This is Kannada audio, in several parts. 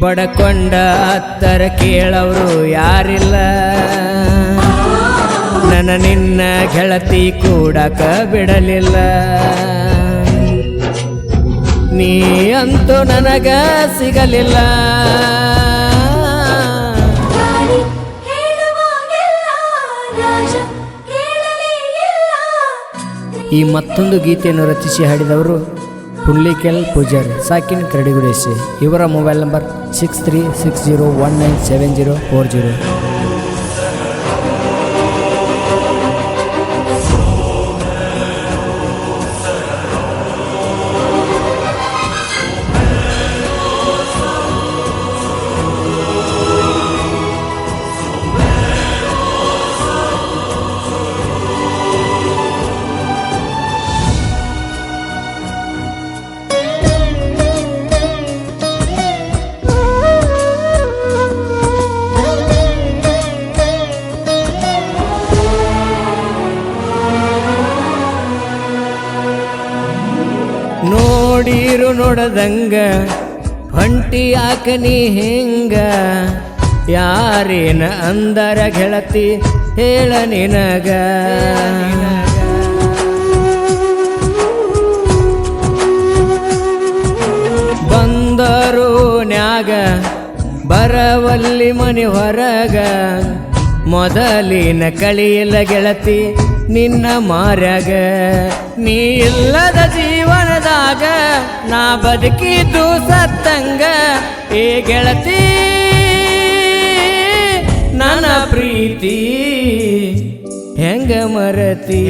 ಬಡಕೊಂಡ ಹತ್ತರ ಕೇಳವರು ಯಾರಿಲ್ಲ, ನನ್ನ ನಿನ್ನ ಗೆಳತಿ ಕೂಡಕ ಬಿಡಲಿಲ್ಲ. ನೀ ಅಂತೂ ನನಗ ಸಿಗಲಿಲ್ಲ. ಈ ಮತ್ತೊಂದು ಗೀತೆಯನ್ನು ರಚಿಸಿ ಹಾಡಿದವರು ಹುಳ್ಳಿಕೆಲ್ ಪೂಜಾರಿ, ಸಾಕಿನ ಕರಡಿಗುಡೇಶಿ. ಇವರ ಮೊಬೈಲ್ ನಂಬರ್ 6360197040. ನೋಡಿರು ನೋಡದಂಗ ಹೊಂಟಿ ಯಾಕ ನೀ ಹೆಂಗ, ಯಾರೇನ ಅಂದರ ಗೆಳತಿ ಹೇಳ ನಿನಗ. ಬಂದರು ನ್ಯಾಗ ಬರವಲ್ಲಿ ಮನೆ ಹೊರಗ, ಮೊದಲಿನ ಕಳಿಯಿಲ್ಲ ಗೆಳತಿ ನಿನ್ನ ಮಾರ್ಯಾಗ. ನೀ ಇಲ್ಲದ ಜೀವನದಾಗ ನಾ ಬದುಕಿದ್ದು ಸತ್ತಂಗ. ಏ ಗೆಳತಿ ನನ್ನ ಪ್ರೀತಿ ಹೆಂಗ ಮರತಿ,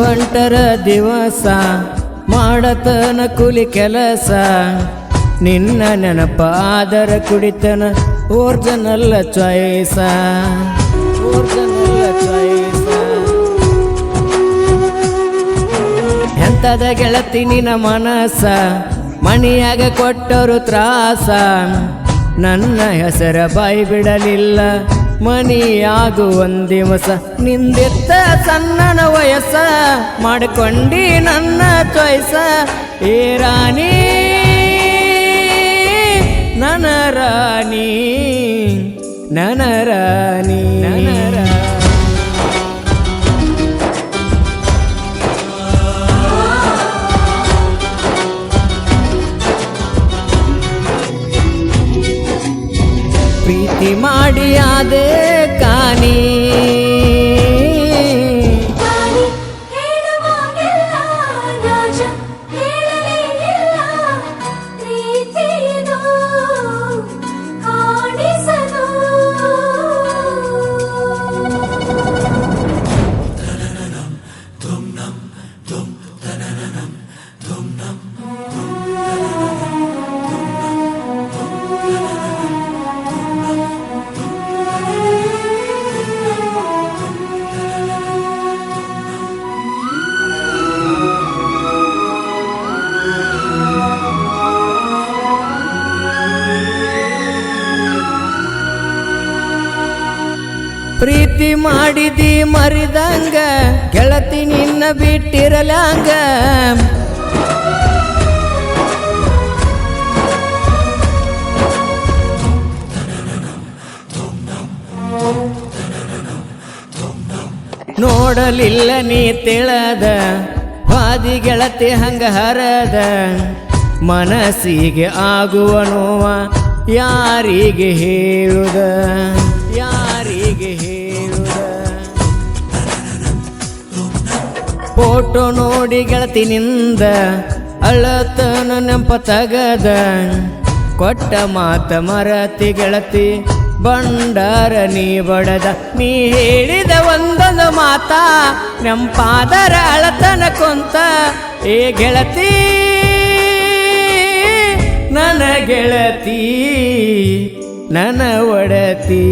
ಹೊಂಟರ ದಿವಸ ಮಾಡತನ ಕೂಲಿ ಕೆಲಸ, ನಿನ್ನ ನೆನಪ ಆದರ ಕುಡಿತನ ಓರ್ಜನಲ್ಲ ಚಾಯ್ಸ, ಓರ್ಜನಲ್ಲ ಚಾಯ್ಸ. ಎಂತದ ಗೆಳತಿ ನಿನ್ನ ಮನಸ ಮಣಿಯಾಗ ಕೊಟ್ಟರು ತ್ರಾಸ, ನನ್ನ ಹೆಸರ ಬಾಯಿ ಬಿಡಲಿಲ್ಲ ಮನಿಯಾಗು ಒಂದಿವಸ. ನಿಂದಿತ್ತ ಸಣ್ಣನ ವಯಸ್ಸ ಮಾಡಿಕೊಂಡಿ ನನ್ನ ಚಾಯ್ಸ. ಏ ರಾಣಿ ನನ್ನ ರಾಣಿ, ನನ್ನ ರಾಣಿ, ನನ್ನ ರಾಣಿ. ಪ್ರೀತಿ ಮಾಡಿ ಆದೆ ಕಾನಿ, ಪ್ರೀತಿ ಮಾಡಿದಿ ಮರಿದಂಗ ಗೆಳತಿ ನಿನ್ನ ಬಿಟ್ಟಿರಲಂಗ. ನೋಡಲಿಲ್ಲ ನೀ ತಿಳದ ಹಾದಿ ಗೆಳತಿ ಹಂಗ ಹರದ, ಮನಸ್ಸಿಗೆ ಆಗುವ ನೋವ ಯಾರಿಗೆ ಹೇಳುದ, ಯಾರಿಗೆ ಹೇಳುದ. ಫೋಟೋ ನೋಡಿ ಗೆಳತಿನಿಂದ ಅಳತನ ನೆಂಪ ತಗದ ಕೊಟ್ಟ ಮಾತ ಮರತಿ ಗೆಳತಿ ಬಂಡಾರ ನೀ ಬಡದ ನೀ ಹೇಳಿದ ಒಂದೊಂದು ಮಾತ ನೆಂಪಾದರ ಅಳತನ ಕೊಂತ ಏ ಗೆಳತಿ ನನ್ನ ಗೆಳತಿ ನನ್ನ ಒಡತಿ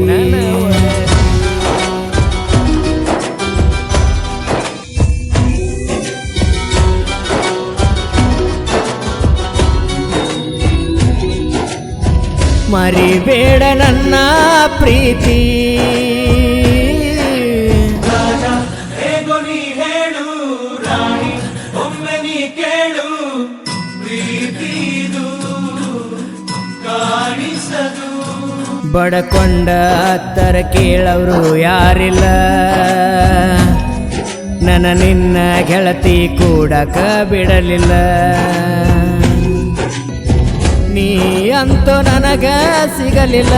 ಮರಿಬೇಡ ನನ್ನ ಪ್ರೀತಿ ಹೇಗೋ ನೀ ಹೇಳು ರಾಣಿ ಒಮ್ಮೆ ನೀ ಕೇಳು ಪ್ರೀತಿದು ಕಾಣಿಸದು ಬಡಕೊಂಡ ಹತ್ತರ ಕೇಳವರು ಯಾರಿಲ್ಲ ನನ್ನ ನಿನ್ನ ಗೆಳತಿ ಕೂಡಕ ಬಿಡಲಿಲ್ಲ ನೀ ಅಂತೂ ನನಗ ಸಿಗಲಿಲ್ಲ